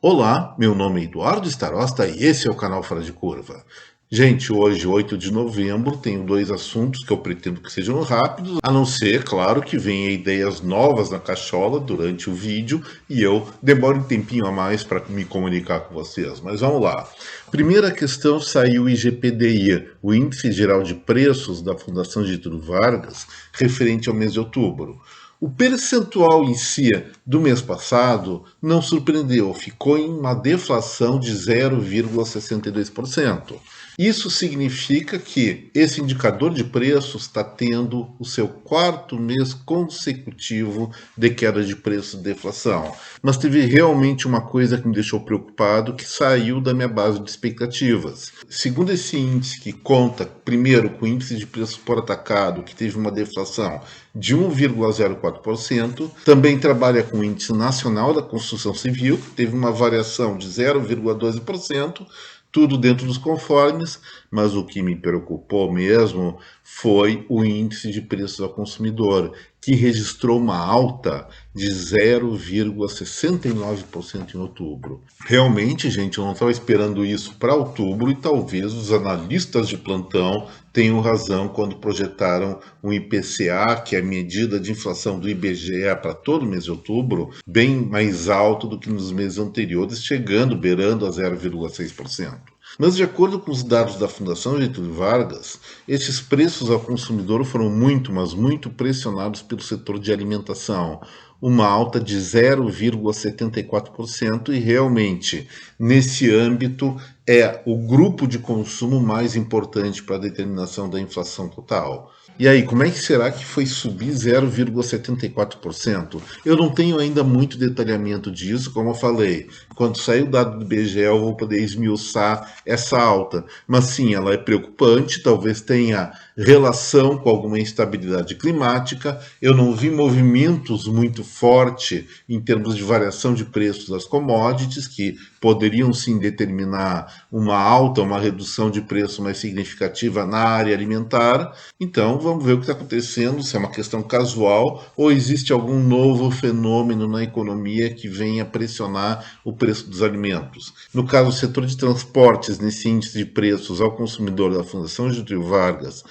Olá, meu nome é Eduardo Starosta e esse é o canal Fora de Curva. Gente, hoje, 8 de novembro, tenho dois assuntos que eu pretendo que sejam rápidos, a não ser, claro, que venham ideias novas na cachola durante o vídeo e eu demore um tempinho a mais para me comunicar com vocês. Mas vamos lá. Primeira questão, saiu o IGPDI, o Índice Geral de Preços da Fundação Getúlio Vargas, referente ao mês de outubro. O percentual em si do mês passado não surpreendeu, ficou em uma deflação de 0,62%. Isso significa que esse indicador de preços está tendo o seu quarto mês consecutivo de queda de preço e deflação. Mas teve realmente uma coisa que me deixou preocupado, que saiu da minha base de expectativas. Segundo esse índice, que conta primeiro com o índice de preços por atacado, que teve uma deflação de 1,04%, também trabalha com o índice nacional da construção civil, que teve uma variação de 0,12%, tudo dentro dos conformes, mas o que me preocupou mesmo foi o índice de preços ao consumidor, que registrou uma alta de 0,69% em outubro. Realmente, gente, eu não estava esperando isso para outubro e talvez os analistas de plantão tenham razão quando projetaram um IPCA, que é a medida de inflação do IBGE para todo mês de outubro, bem mais alto do que nos meses anteriores, chegando, beirando a 0,6%. Mas, de acordo com os dados da Fundação Getúlio Vargas, esses preços ao consumidor foram muito, mas muito pressionados pelo setor de alimentação, uma alta de 0,74% e realmente, nesse âmbito, é o grupo de consumo mais importante para a determinação da inflação total. E aí, como é que será que foi subir 0,74%? Eu não tenho ainda muito detalhamento disso, como eu falei. Quando sair o dado do IBGE, eu vou poder esmiuçar essa alta. Mas sim, ela é preocupante, talvez tenha relação com alguma instabilidade climática. Eu não vi movimentos muito fortes em termos de variação de preços das commodities, que poderiam sim determinar uma alta, uma redução de preço mais significativa na área alimentar. Então, vamos ver o que está acontecendo, se é uma questão casual ou existe algum novo fenômeno na economia que venha pressionar o preço dos alimentos. No caso, o setor de transportes, nesse índice de preços ao consumidor da Fundação Getúlio Vargas,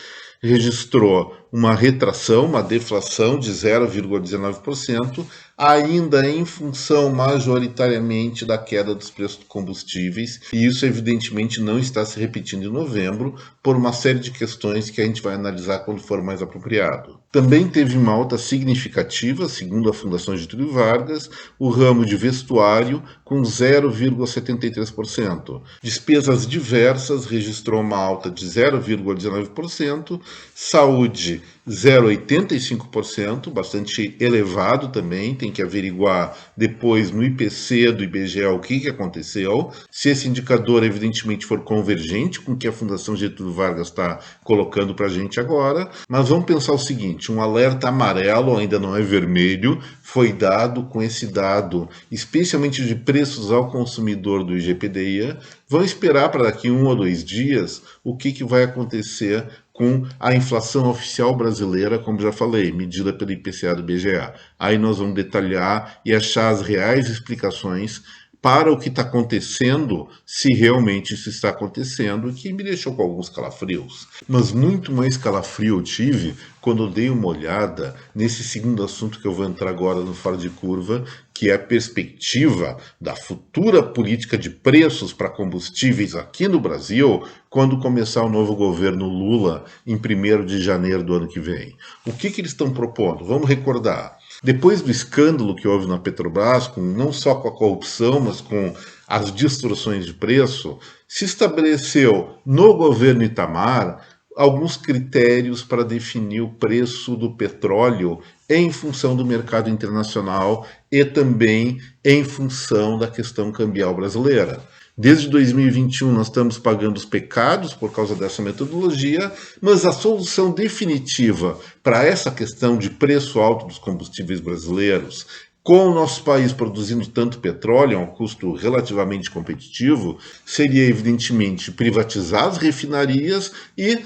registrou uma retração, uma deflação de 0,19%, ainda em função majoritariamente da queda dos preços dos combustíveis, e isso evidentemente não está se repetindo em novembro, por uma série de questões que a gente vai analisar quando for mais apropriado. Também teve uma alta significativa, segundo a Fundação Getúlio Vargas, o ramo de vestuário com 0,73%. Despesas diversas registrou uma alta de 0,19%, saúde 0,85%, bastante elevado também, tem que averiguar depois no IPC do IBGE o que aconteceu, se esse indicador evidentemente for convergente com o que a Fundação Getúlio Vargas está colocando para a gente agora, mas vamos pensar o seguinte, um alerta amarelo, ainda não é vermelho, foi dado com esse dado, especialmente de preços ao consumidor do IGPDI. Vamos esperar para daqui 1 ou 2 dias o que vai acontecer com a inflação oficial brasileira, como já falei, medida pelo IPCA do IBGE. Aí nós vamos detalhar e achar as reais explicações para o que está acontecendo, se realmente isso está acontecendo, que me deixou com alguns calafrios. Mas muito mais calafrio eu tive quando eu dei uma olhada nesse segundo assunto que eu vou entrar agora no Fora de Curva, que é a perspectiva da futura política de preços para combustíveis aqui no Brasil, quando começar o novo governo Lula em 1º de janeiro do ano que vem. O que eles estão propondo? Vamos recordar. Depois do escândalo que houve na Petrobras, não só com a corrupção, mas com as distorções de preço, se estabeleceu no governo Itamar alguns critérios para definir o preço do petróleo em função do mercado internacional e também em função da questão cambial brasileira. Desde 2021 nós estamos pagando os pecados por causa dessa metodologia, mas a solução definitiva para essa questão de preço alto dos combustíveis brasileiros, com o nosso país produzindo tanto petróleo a um custo relativamente competitivo, seria evidentemente privatizar as refinarias e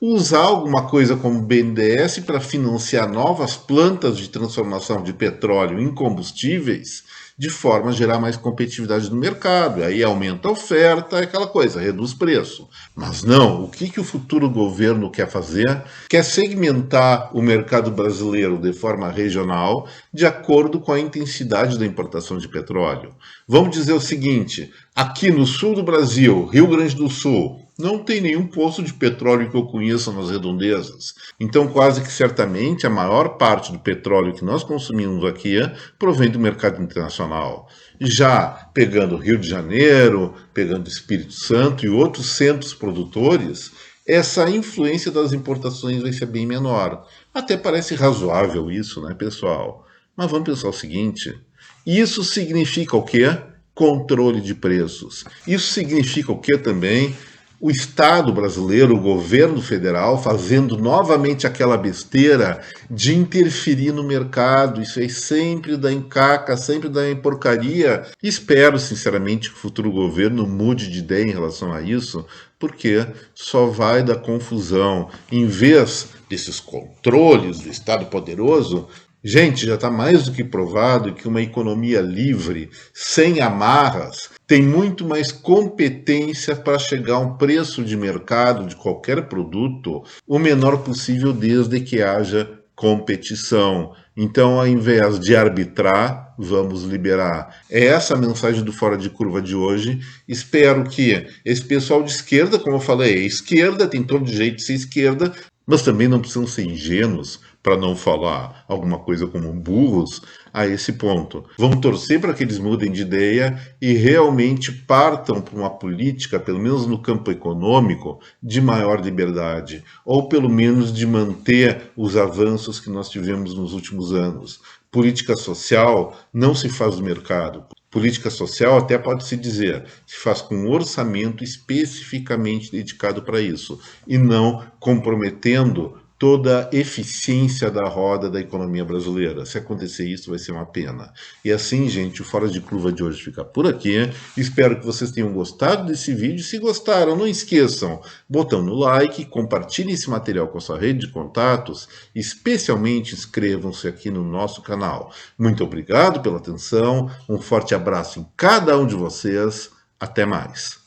usar alguma coisa como BNDES para financiar novas plantas de transformação de petróleo em combustíveis, de forma a gerar mais competitividade no mercado. E aí aumenta a oferta, aquela coisa, reduz preço. Mas não, o que o futuro governo quer fazer? Quer segmentar o mercado brasileiro de forma regional, de acordo com a intensidade da importação de petróleo. Vamos dizer o seguinte: aqui no sul do Brasil, Rio Grande do Sul, não tem nenhum poço de petróleo que eu conheça nas redondezas. Então, quase que certamente, a maior parte do petróleo que nós consumimos aqui provém do mercado internacional. Já pegando Rio de Janeiro, pegando Espírito Santo e outros centros produtores, essa influência das importações vai ser bem menor. Até parece razoável isso, né, pessoal? Mas vamos pensar o seguinte: isso significa o quê? Controle de preços. Isso significa o quê também? O Estado brasileiro, o governo federal, fazendo novamente aquela besteira de interferir no mercado. Isso aí sempre dá encaca, sempre dá em porcaria. Espero, sinceramente, que o futuro governo mude de ideia em relação a isso, porque só vai dar confusão. Em vez desses controles do Estado poderoso, gente, já está mais do que provado que uma economia livre, sem amarras, tem muito mais competência para chegar a um preço de mercado de qualquer produto o menor possível, desde que haja competição. Então, ao invés de arbitrar, vamos liberar. É essa a mensagem do Fora de Curva de hoje. Espero que esse pessoal de esquerda, como eu falei, é esquerda, tem todo jeito de ser esquerda, mas também não precisam ser ingênuos, para não falar alguma coisa como burros, a esse ponto. Vamos torcer para que eles mudem de ideia e realmente partam para uma política, pelo menos no campo econômico, de maior liberdade, ou pelo menos de manter os avanços que nós tivemos nos últimos anos. Política social não se faz no mercado. Política social, até pode-se dizer, se faz com um orçamento especificamente dedicado para isso, e não comprometendo toda a eficiência da roda da economia brasileira. Se acontecer isso, vai ser uma pena. E assim, gente, o Fora de Curva de hoje fica por aqui. Espero que vocês tenham gostado desse vídeo. Se gostaram, não esqueçam, botão no like, compartilhem esse material com a sua rede de contatos, especialmente inscrevam-se aqui no nosso canal. Muito obrigado pela atenção, um forte abraço em cada um de vocês. Até mais.